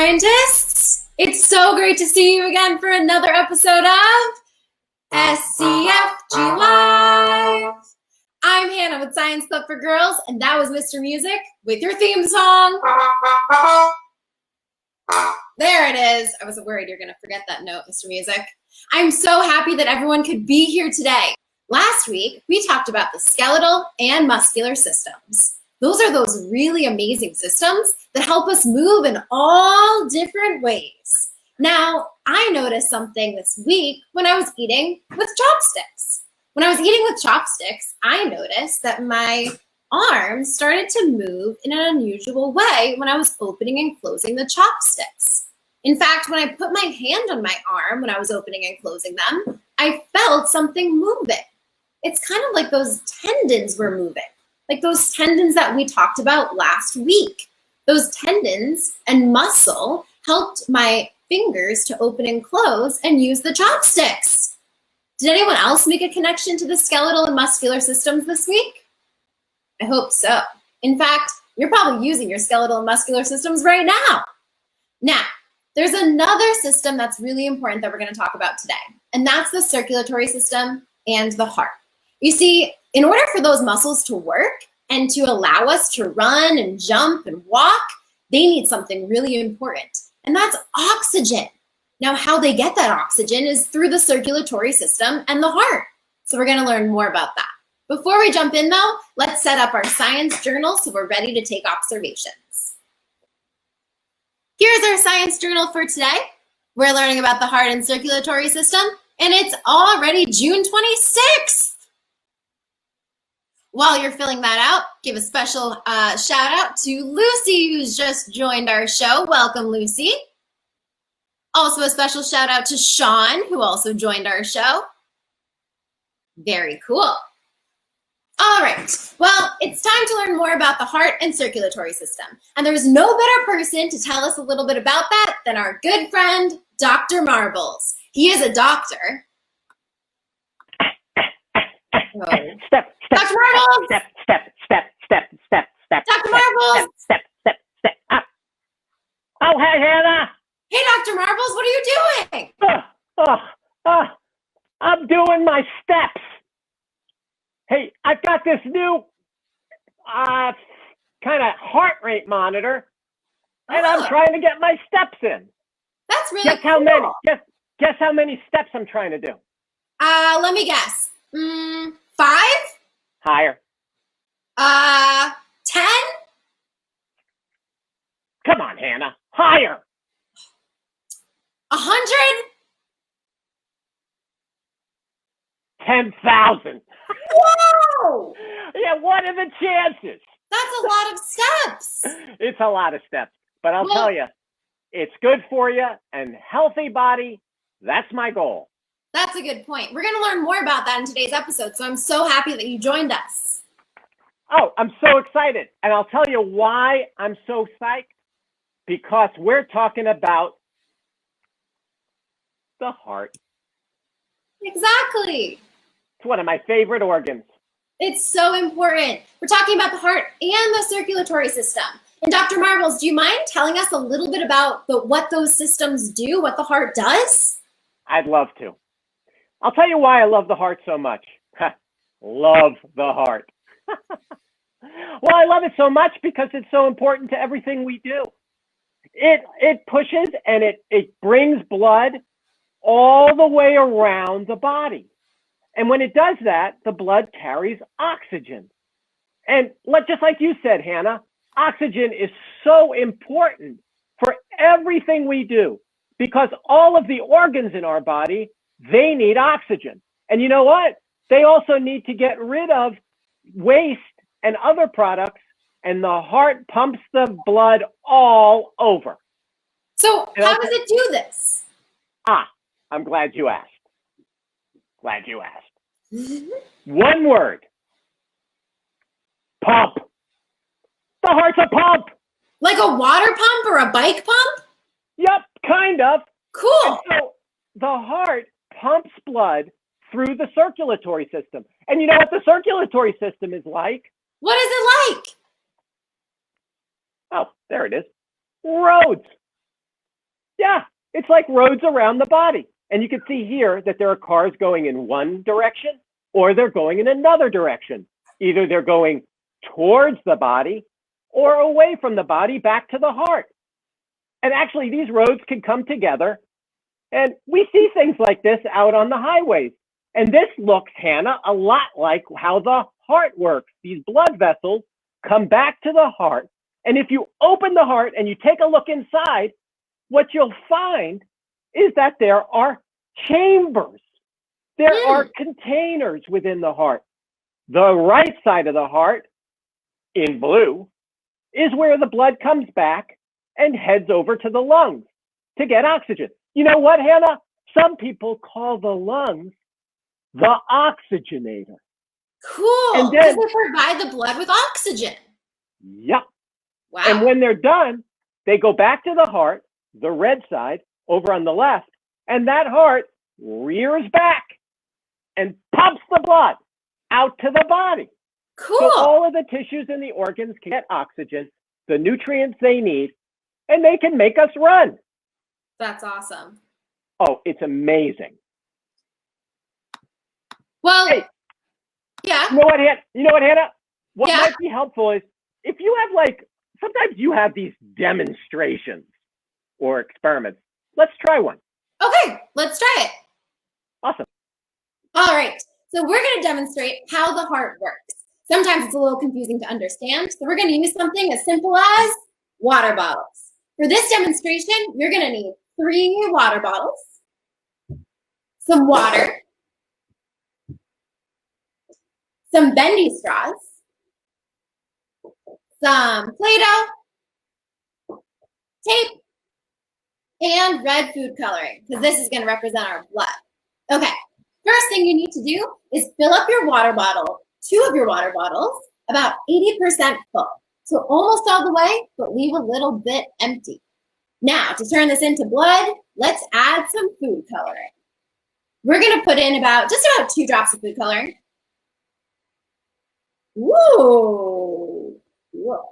scientists! It's so great to see you again for another episode of SCFG Live! I'm Hannah with Science Club for Girls, and that was Mr. Music with your theme song. There it is. I was worried you're going to forget that note, Mr. Music. I'm so happy that everyone could be here today. Last week, we talked about the skeletal and muscular systems. Those are those really amazing systems that help us move in all different ways. Now, I noticed something this week when I was eating with chopsticks. When I was eating with chopsticks, I noticed that my arms started to move in an unusual way when I was opening and closing the chopsticks. In fact, when I put my hand on my arm when I was opening and closing them, I felt something moving. It's kind of like those tendons were moving. Like those tendons that we talked about last week. Those tendons and muscle helped my fingers to open and close and use the chopsticks. Did anyone else make a connection to the skeletal and muscular systems this week? I hope so. In fact, you're probably using your skeletal and muscular systems right now. Now, there's another system that's really important that we're going to talk about today, and that's the circulatory system and the heart. You see, in order for those muscles to work and to allow us to run and jump and walk, they need something really important, and that's oxygen. Now, how they get that oxygen is through the circulatory system and the heart. So we're going to learn more about that. Before we jump in, though, let's set up our science journal so we're ready to take observations. Here's our science journal for today. We're learning about the heart and circulatory system, and it's already June 26th. While you're filling that out, give a special shout out to Lucy, who's just joined our show. Welcome, Lucy. Also a special shout out to Sean, who also joined our show. Very cool. All right, well, it's time to learn more about the heart and circulatory system. And there's no better person to tell us a little bit about that than our good friend, Dr. Marbles. He is a doctor. Step. Dr. Marbles! Step. Dr. Marbles! Step. Up. Oh, hey, Hannah. Hey, Dr. Marbles, what are you doing? I'm doing my steps. Hey, I've got this new kind of heart rate monitor, and I'm trying to get my steps in. That's really Guess cool. how many? Guess how many steps I'm trying to do? Let me guess. 5? Higher. 10? Come on, Hannah. Higher. 100? 10,000. Whoa! Yeah, what are the chances? That's a lot of steps. It's a lot of steps, but I'll tell you, it's good for you and healthy body. That's my goal. That's a good point. We're going to learn more about that in today's episode, so I'm so happy that you joined us. Oh, I'm so excited. And I'll tell you why I'm so psyched. Because we're talking about the heart. Exactly. It's one of my favorite organs. It's so important. We're talking about the heart and the circulatory system. And Dr. Marbles, do you mind telling us a little bit about what those systems do, what the heart does? I'd love to. I'll tell you why I love the heart so much. Love the heart. Well, I love it so much because it's so important to everything we do. It pushes and it brings blood all the way around the body. And when it does that, the blood carries oxygen. And just like you said, Hannah, oxygen is so important for everything we do because all of the organs in our body, they need oxygen. And you know what? They also need to get rid of waste and other products, and the heart pumps the blood all over. So how does it do this? I'm glad you asked. One word. Pump. The heart's a pump. Like a water pump or a bike pump? Yep, kind of. Cool. And so the heart pumps blood through the circulatory system. And you know what the circulatory system is like? What is it like? Oh, there it is. Roads. Yeah, it's like roads around the body. And you can see here that there are cars going in one direction or they're going in another direction. Either they're going towards the body or away from the body back to the heart. And actually, these roads can come together. And we see things like this out on the highways. And this looks, Hannah, a lot like how the heart works. These blood vessels come back to the heart. And if you open the heart and you take a look inside, what you'll find is that there are chambers. There are containers within the heart. The right side of the heart, in blue, is where the blood comes back and heads over to the lungs to get oxygen. You know what, Hannah? Some people call the lungs the oxygenator. Cool, because they provide the blood with oxygen. Yep. Wow. And when they're done, they go back to the heart, the red side, over on the left, and that heart rears back and pumps the blood out to the body. Cool. So all of the tissues and the organs can get oxygen, the nutrients they need, and they can make us run. That's awesome. Oh, it's amazing. Well, hey, yeah. You know what, Hannah? What might be helpful is if you have sometimes you have these demonstrations or experiments. Let's try one. Okay, let's try it. Awesome. All right, so we're going to demonstrate how the heart works. Sometimes it's a little confusing to understand, so we're going to use something as simple as water bottles. For this demonstration, you're going to need 3 water bottles, some water, some bendy straws, some Play-Doh, tape, and red food coloring, because this is going to represent our blood. Okay, first thing you need to do is fill up your water bottle, 2 of your water bottles, about 80% full. So almost all the way, but leave a little bit empty. Now, to turn this into blood, let's add some food coloring. We're going to put in just about 2 drops of food coloring. Woo! Whoa.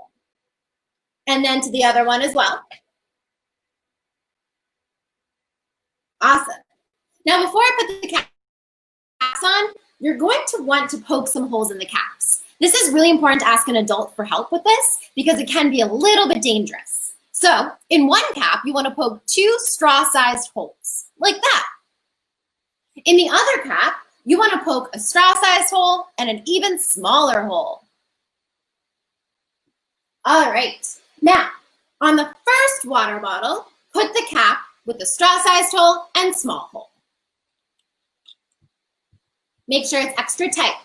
And then to the other one as well. Awesome. Now, before I put the caps on, you're going to want to poke some holes in the caps. This is really important to ask an adult for help with this because it can be a little bit dangerous. So, in one cap, you want to poke 2 straw-sized holes, like that. In the other cap, you want to poke a straw-sized hole and an even smaller hole. All right. Now, on the first water bottle, put the cap with the straw-sized hole and small hole. Make sure it's extra tight.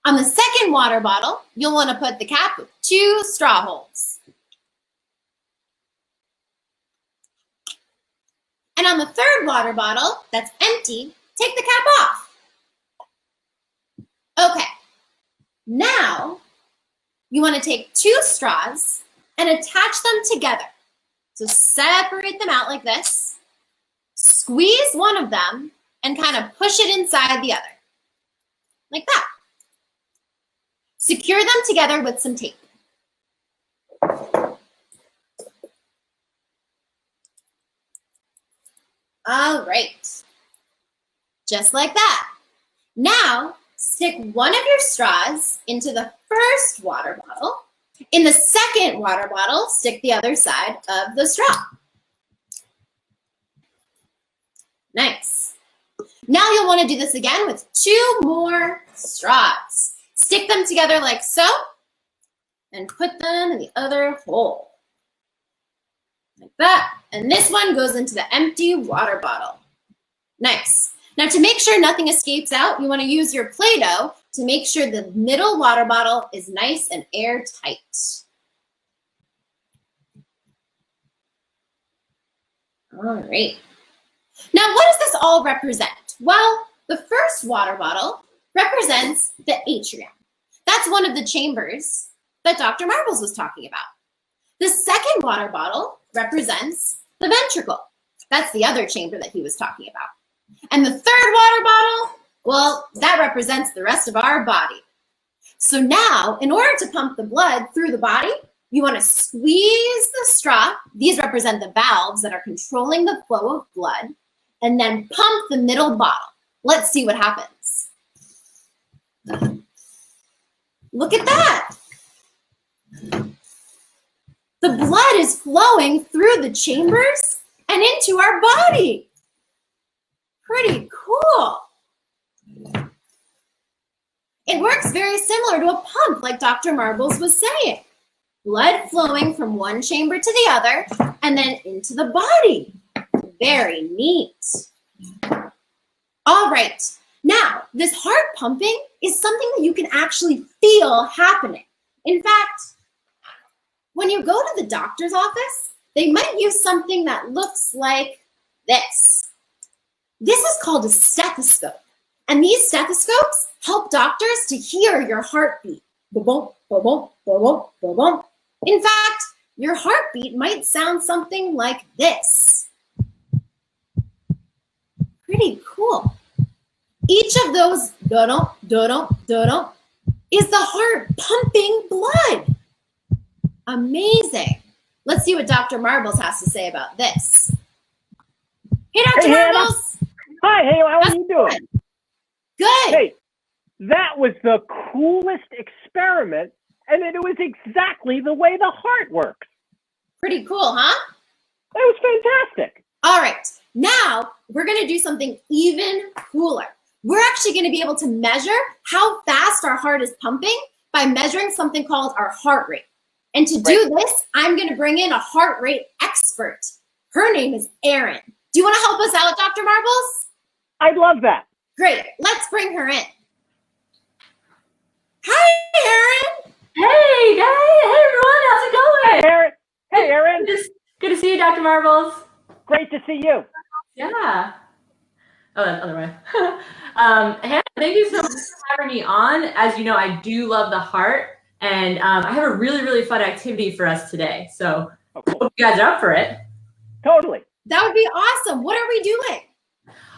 On the second water bottle, you'll want to put the cap with 2 straw holes. And on the third water bottle that's empty, take the cap off. Okay, now you want to take 2 straws and attach them together. So separate them out like this, squeeze one of them, and kind of push it inside the other, like that. Secure them together with some tape. All right, just like that. Now, stick one of your straws into the first water bottle. In the second water bottle, stick the other side of the straw. Nice. Now you'll want to do this again with 2 more straws. Stick them together like so, and put them in the other hole. Like that. And this one goes into the empty water bottle. Nice. Now to make sure nothing escapes out, you want to use your Play-Doh to make sure the middle water bottle is nice and airtight. All right. Now, what does this all represent? Well, the first water bottle represents the atrium. That's one of the chambers that Dr. Marbles was talking about. The second water bottle represents the ventricle. That's the other chamber that he was talking about. And the third water bottle, well, that represents the rest of our body. So now, in order to pump the blood through the body, You want to squeeze the straw. These represent the valves that are controlling the flow of blood, and then pump the middle bottle. Let's see what happens. Look at that. The blood is flowing through the chambers and into our body. Pretty cool. It works very similar to a pump, like Dr. Marbles was saying. Blood flowing from one chamber to the other and then into the body. Very neat. All right. Now, this heart pumping is something that you can actually feel happening. In fact, when you go to the doctor's office, they might use something that looks like this. This is called a stethoscope. And these stethoscopes help doctors to hear your heartbeat. Ba-bump, ba-bump, ba-bump, ba-bump. In fact, your heartbeat might sound something like this. Pretty cool. Each of those da-dum, da-dum, da-dum is the heart pumping blood. Amazing. Let's see what Dr. Marbles has to say about this. Hey, Dr. Marbles. Hi, hey, how are you doing? Good. Hey, that was the coolest experiment, and it was exactly the way the heart works. Pretty cool, huh? It was fantastic. All right, now we're gonna do something even cooler. We're actually gonna be able to measure how fast our heart is pumping by measuring something called our heart rate. And to do this, I'm gonna bring in a heart rate expert. Her name is Erin. Do you wanna help us out, Dr. Marbles? I'd love that. Great, let's bring her in. Hi, Erin. Hey guys, hey everyone, how's it going? Hey, Erin. Hey, Erin. Good to see you, Dr. Marbles. Great to see you. Yeah. Oh, that's other way. Hannah, thank you so much for having me on. As you know, I do love the heart, and I have a really, really fun activity for us today. So I hope you guys are up for it. Totally. That would be awesome. What are we doing?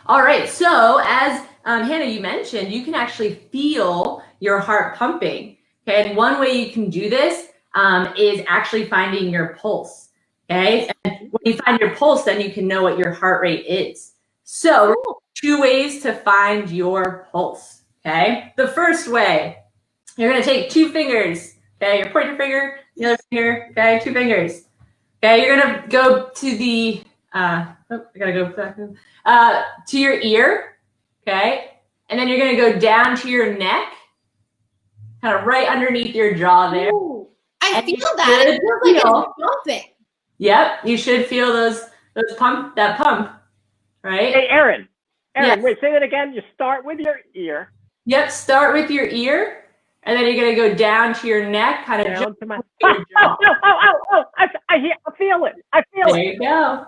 All right, so as Hannah, you mentioned, you can actually feel your heart pumping. Okay, and one way you can do this is actually finding your pulse. Okay, and when you find your pulse, then you can know what your heart rate is. So, two ways to find your pulse. Okay, the first way, you're gonna take 2 fingers. Okay, your pointer finger, the other finger. Okay, 2 fingers. Okay, you're gonna go to the I gotta go back to your ear. Okay, and then you're gonna go down to your neck, kind of right underneath your jaw there. Ooh, I feel that. It feels like it's pumping. Yep, you should feel that pump, right? Hey, Erin. Yes. Wait, say that again. You start with your ear. Yep, start with your ear, and then you're gonna go down to your neck, kind of Down to my. your jaw. I feel it. I feel There it. you go.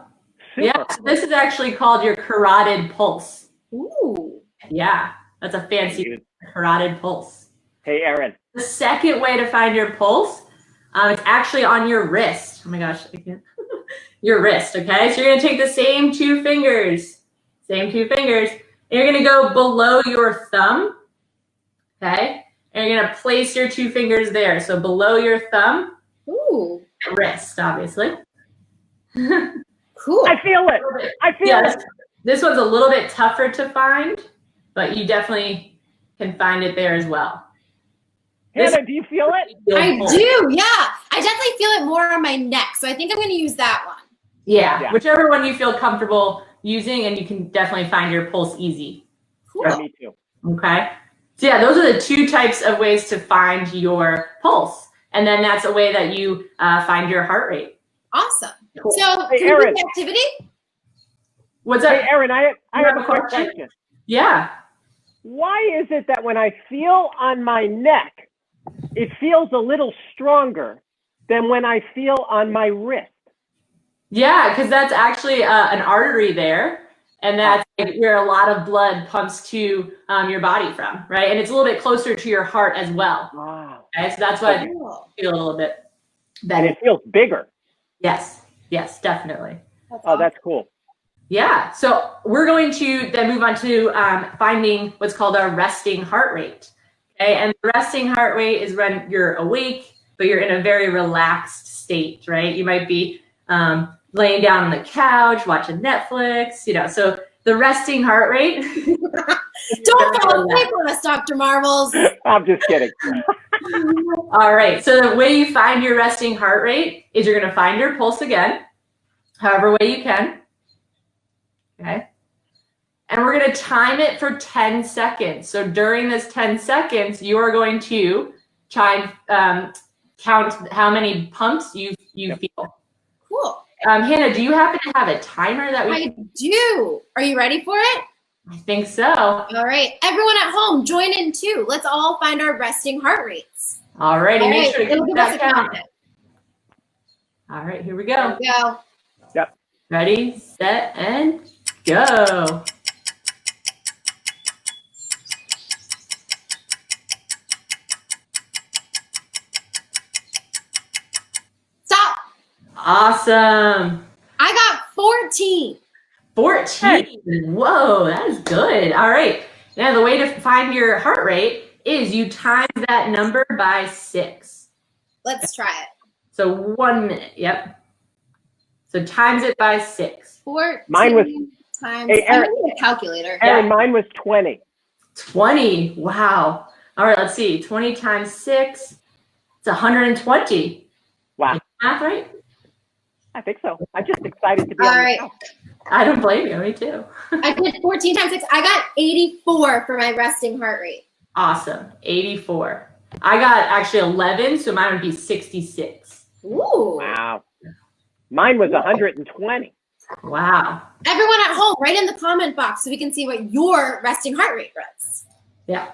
Super. Yeah, so this is actually called your carotid pulse. Ooh. Yeah, that's a fancy carotid pulse. Hey, Erin. The second way to find your pulse, it's actually on your wrist. Oh my gosh, I can't. Your wrist, okay? So you're gonna take the same 2 fingers, and you're gonna go below your thumb, okay? And you're gonna place your 2 fingers there. So below your thumb, Ooh. wrist, obviously. Cool. I feel it. I feel it. This one's a little bit tougher to find, but you definitely can find it there as well. Hannah, do you feel it? I do, yeah. I definitely feel it more on my neck, so I think I'm going to use that one. Yeah, whichever one you feel comfortable using, and you can definitely find your pulse easy. Cool. Yeah, me too. Okay. So yeah, those are the 2 types of ways to find your pulse. And then that's a way that you find your heart rate. Awesome. Cool. So, Hey, can we Erin. do the activity? What's up? Hey, Erin, I have a quick question? question. Yeah. Why is it that when I feel on my neck, it feels a little stronger than when I feel on my wrist? Yeah, because that's actually an artery there. And that's where a lot of blood pumps to your body from, right? And it's a little bit closer to your heart as well. Wow. Okay, so that's why I Cool. feel a little bit And better. it feels bigger. Yes, definitely. Oh, that's cool. Yeah, so we're going to then move on to finding what's called our resting heart rate. Okay, and the resting heart rate is when you're awake but you're in a very relaxed state, right? You might be laying down on the couch, watching Netflix, so the resting heart rate. Don't fall asleep on us, Dr. Marbles. I'm just kidding. All right. So the way you find your resting heart rate is you're going to find your pulse again, however way you can. Okay. And we're going to time it for 10 seconds. So during this 10 seconds, you are going to try and count how many pumps you feel. Cool. Hannah, do you happen to have a timer that I do. Are you ready for it? I think so. All right. Everyone at home, join in too. Let's all find our resting heart rates. All righty. Make sure to It'll keep give us that a count. count. All right. Here we go. Here we go. Yep. Ready, set, and go. Stop. Awesome. I got 14. 14. Hey. Whoa, that is good. All right. Now the way to find your heart rate is you times that number by 6. Let's try it. So 1 minute. Yep. So times it by 6. 14 Mine was times. Hey, Erin, I need a calculator. Erin, mine was 20. 20. Wow. All right, let's see. 20 times 6. It's 120. Wow. Math right? I think so. I'm just excited to be All on the right. show. I don't blame you. Me too. I did 14 times 6. I got 84 for my resting heart rate. Awesome. 84. I got actually 11, so mine would be 66. Ooh. Wow. Mine was 120. Wow. Everyone at home, write in the comment box so we can see what your resting heart rate was. Yeah.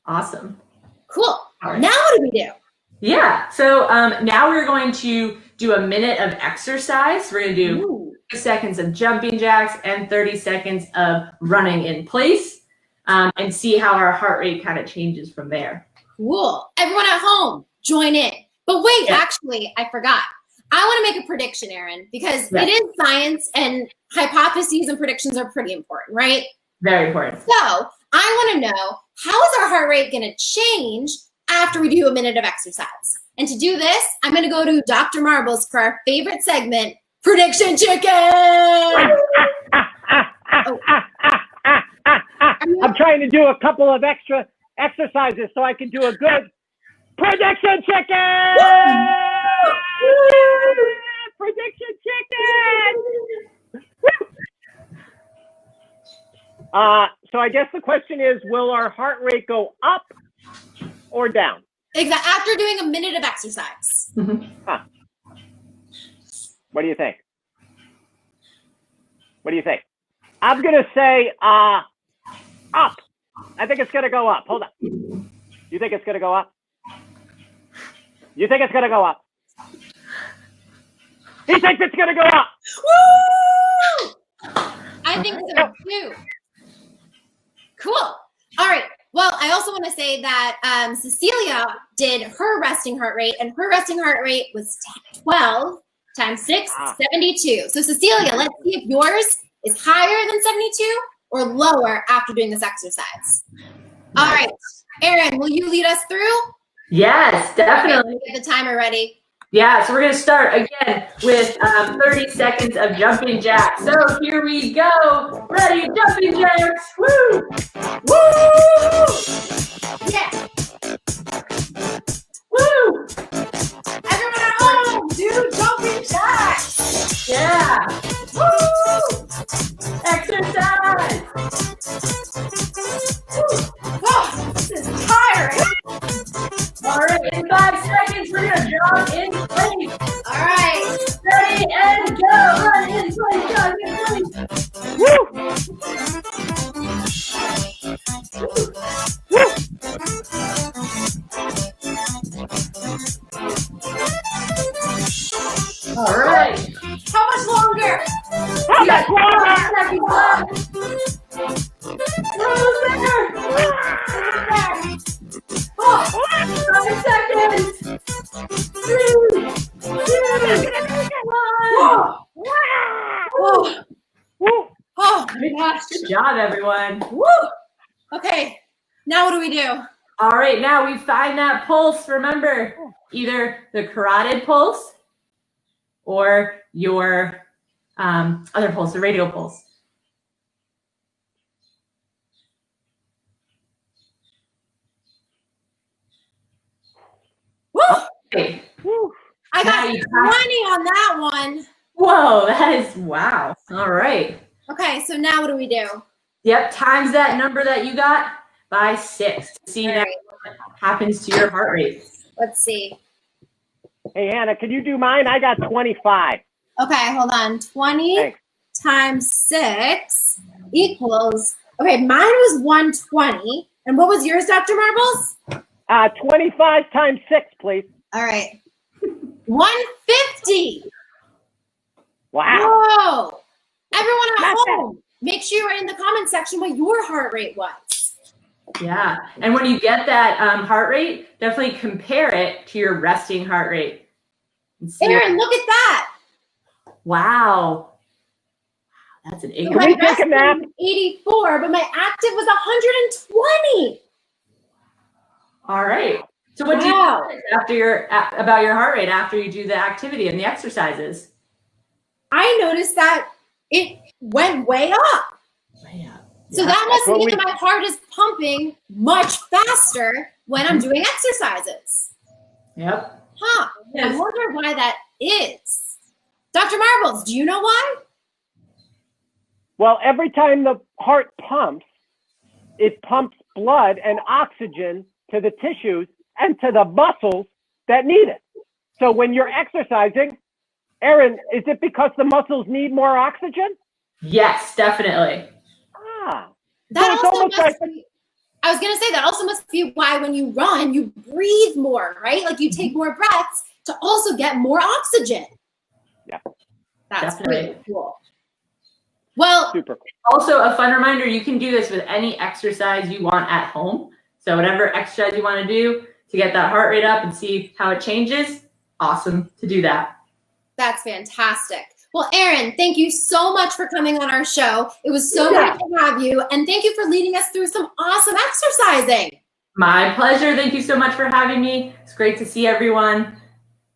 Awesome. Cool. All right. Now what do we do? Yeah. So now we're going to do a minute of exercise. We're going to do Ooh. 30 seconds of jumping jacks and 30 seconds of running in place, and see how our heart rate kind of changes from there. Cool. Everyone at home, join in. But wait, Yeah. actually, I forgot. I want to make a prediction, Erin, because Yeah. it is science and hypotheses and predictions are pretty important, right? Very important. So I want to know, how is our heart rate going to change after we do a minute of exercise? And to do this, I'm going to go to Dr. Marbles for our favorite segment, Prediction Chicken. I'm trying to do a couple of extra exercises so I can do a good prediction chicken. Prediction chicken. So I guess the question is, will our heart rate go up or down? Exactly. After doing a minute of exercise. Huh. What do you think? What do you think? I'm going to say up. I think it's going to go up. Hold on. You think it's going to go up? You think it's going to go up? He thinks it's going to go up. Woo! I think so too. Cool. All right. Well, I also want to say that Cecilia did her resting heart rate, and her resting heart rate was 12 times 6, 72. So Cecilia, let's see if yours is higher than 72 or lower after doing this exercise. All right. Erin, will you lead us through? Yes, definitely. Okay, get the timer ready. Yeah, so we're going to start again with 30 seconds of jumping jacks. So here we go. Ready, jumping jacks. Woo! Woo! Yeah. Woo! Everyone at home, do jumping jacks. Yeah. Woo! Exercise. Oh, this is tiring. All right, in 5 seconds, we're going to jog in place. All right. Ready and go. Run in place, jog in place. All right. How much longer? How much longer? Seconds left. Almost there. Oh, 5 seconds. 3, 2, 1. Oh my gosh. Good job, everyone. Woo. Okay. Now what do we do? All right, now we find that pulse. Remember, either the carotid pulse or your other pulse, the radial pulse. Woo! Okay. Woo. I got 20 on that one. Whoa, that is wow. All right. Okay, so now what do we do? Yep, times that number that you got by 6 to see All now right. what happens to your heart rate. Let's see. Hey, Hannah, can you do mine? I got 25. Okay, hold on. 20 Thanks. times 6 equals, okay, mine was 120. And what was yours, Dr. Marbles? 25 times 6, please. All right. 150. Wow. Whoa. Everyone at Not home, make sure you're in the comment section what your heart rate was. Yeah, and when you get that heart rate, definitely compare it to your resting heart rate. And see Aaron, look at that. wow, that's an So increase. my we take a resting nap? was 84, but my active was 120. All right. So what do you think after about your heart rate after you do the activity and the exercises? I noticed that it went way up. Yeah. So that must mean that my heart is pumping much faster when I'm doing exercises. Yep. Huh. I wonder why that is. Dr. Marbles, do you know why? Well, every time the heart pumps, it pumps blood and oxygen to the tissues and to the muscles that need it. So when you're exercising, Aaron, is it because the muscles need more oxygen? Yes, definitely. That also must be, I was going to say that also must be why when you run, you breathe more, right? Like you take more breaths to also get more oxygen. Yeah. That's definitely really cool. Well, super cool. Also, a fun reminder, you can do this with any exercise you want at home. So whatever exercise you want to do to get that heart rate up and see how it changes, awesome to do that. That's fantastic. Well, Aaron, thank you so much for coming on our show. It was so great to have you. And thank you for leading us through some awesome exercising. My pleasure. Thank you so much for having me. It's great to see everyone.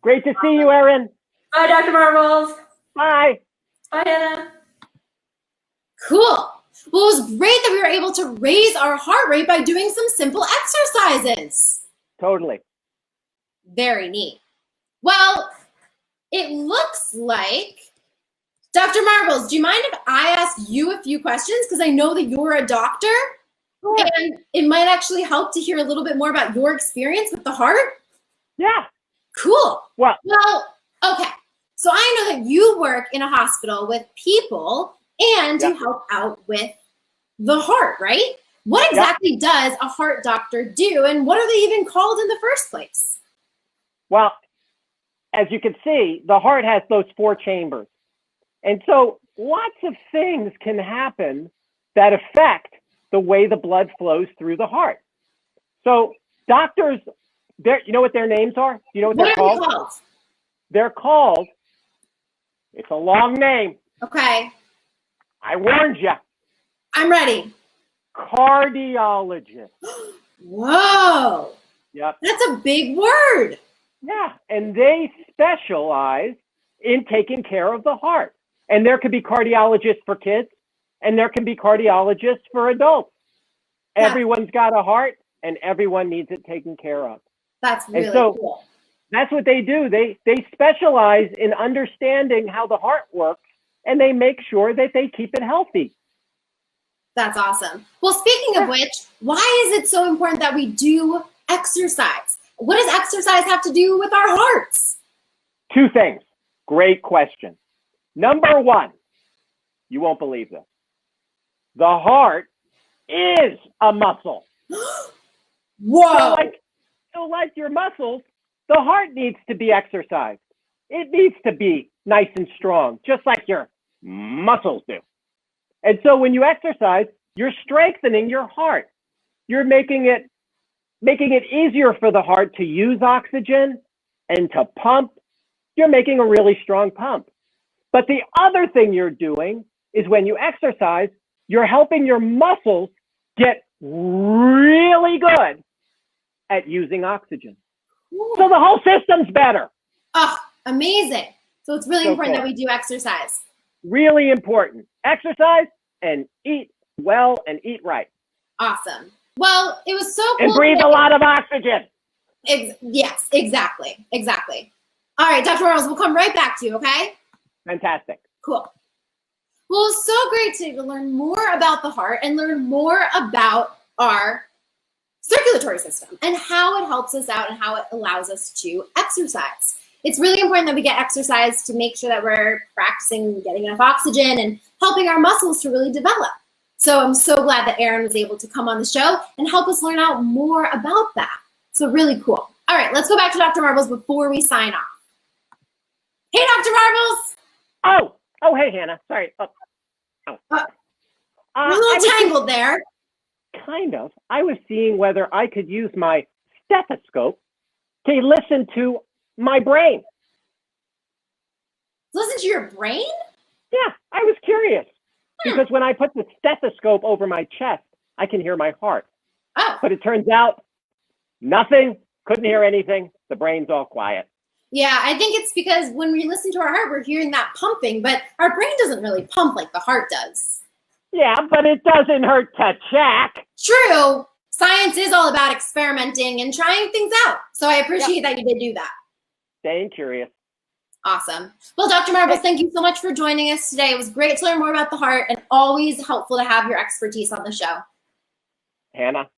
Great to see you, Aaron. Bye, Dr. Marbles. Bye. Bye, Hannah. Cool. Well, it was great that we were able to raise our heart rate by doing some simple exercises. Totally. Very neat. Well, it looks like, Dr. Marbles, do you mind if I ask you a few questions? Because I know that you're a doctor. Sure. And it might actually help to hear a little bit more about your experience with the heart. Yeah. Cool. Well, okay. So I know that you work in a hospital with people and you help out with the heart, right? What exactly does a heart doctor do, and what are they even called in the first place? Well, as you can see, the heart has those 4 chambers. And so lots of things can happen that affect the way the blood flows through the heart. So doctors, you know what their names are? You know what they're called? They're called, it's a long name. Okay. I warned you. I'm ready. Cardiologist. Whoa. Yep. That's a big word. Yeah, and they specialize in taking care of the heart. And there could be cardiologists for kids, and there can be cardiologists for adults. Yeah. Everyone's got a heart, and everyone needs it taken care of. That's really cool. That's what they do. They specialize in understanding how the heart works, and they make sure that they keep it healthy. That's awesome. Well, speaking of which, why is it so important that we do exercise? What does exercise have to do with our hearts? 2 things. Great question. Number 1, you won't believe this. The heart is a muscle. Whoa. So like your muscles, the heart needs to be exercised. It needs to be nice and strong, just like your muscles do. And so when you exercise, you're strengthening your heart. You're making it easier for the heart to use oxygen and to pump. You're making a really strong pump. But the other thing you're doing is when you exercise, you're helping your muscles get really good at using oxygen. Ooh. So the whole system's better. Oh, amazing. So it's really So important cool. that we do exercise. Really important. Exercise and eat well and eat right. Awesome. Well, it was so cool. And breathe a lot of oxygen. Yes, exactly. Exactly. All right, Dr. Marbles, we'll come right back to you, okay? Fantastic. Cool. Well, it's so great to learn more about the heart and learn more about our circulatory system and how it helps us out and how it allows us to exercise. It's really important that we get exercise to make sure that we're practicing getting enough oxygen and helping our muscles to really develop. So I'm so glad that Aaron was able to come on the show and help us learn out more about that. So really cool. All right, let's go back to Dr. Marbles before we sign off. Hey, Dr. Marbles. Oh, hey, Hannah. Sorry. We're a little tangled there. Kind of. I was seeing whether I could use my stethoscope to listen to my brain. Listen to your brain? Yeah, I was curious. Because when I put the stethoscope over my chest, I can hear my heart. Oh. But it turns out nothing, couldn't hear anything. The brain's all quiet. Yeah, I think it's because when we listen to our heart, we're hearing that pumping, but our brain doesn't really pump like the heart does. Yeah, but it doesn't hurt to check. True. Science is all about experimenting and trying things out. So I appreciate that you did do that. Staying curious. Awesome. Well, Dr. Marbles, thank you so much for joining us today. It was great to learn more about the heart and always helpful to have your expertise on the show. Hannah,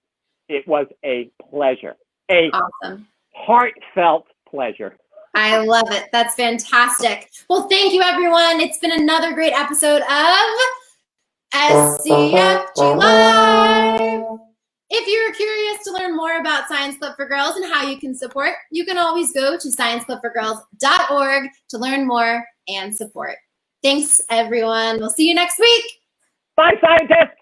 it was a pleasure. Awesome. Heartfelt pleasure. I love it. That's fantastic. Well, thank you, everyone. It's been another great episode of SCFG Live. If you're curious to learn more about Science Club for Girls and how you can support, you can always go to scienceclubforgirls.org to learn more and support. Thanks, everyone. We'll see you next week. Bye, scientists.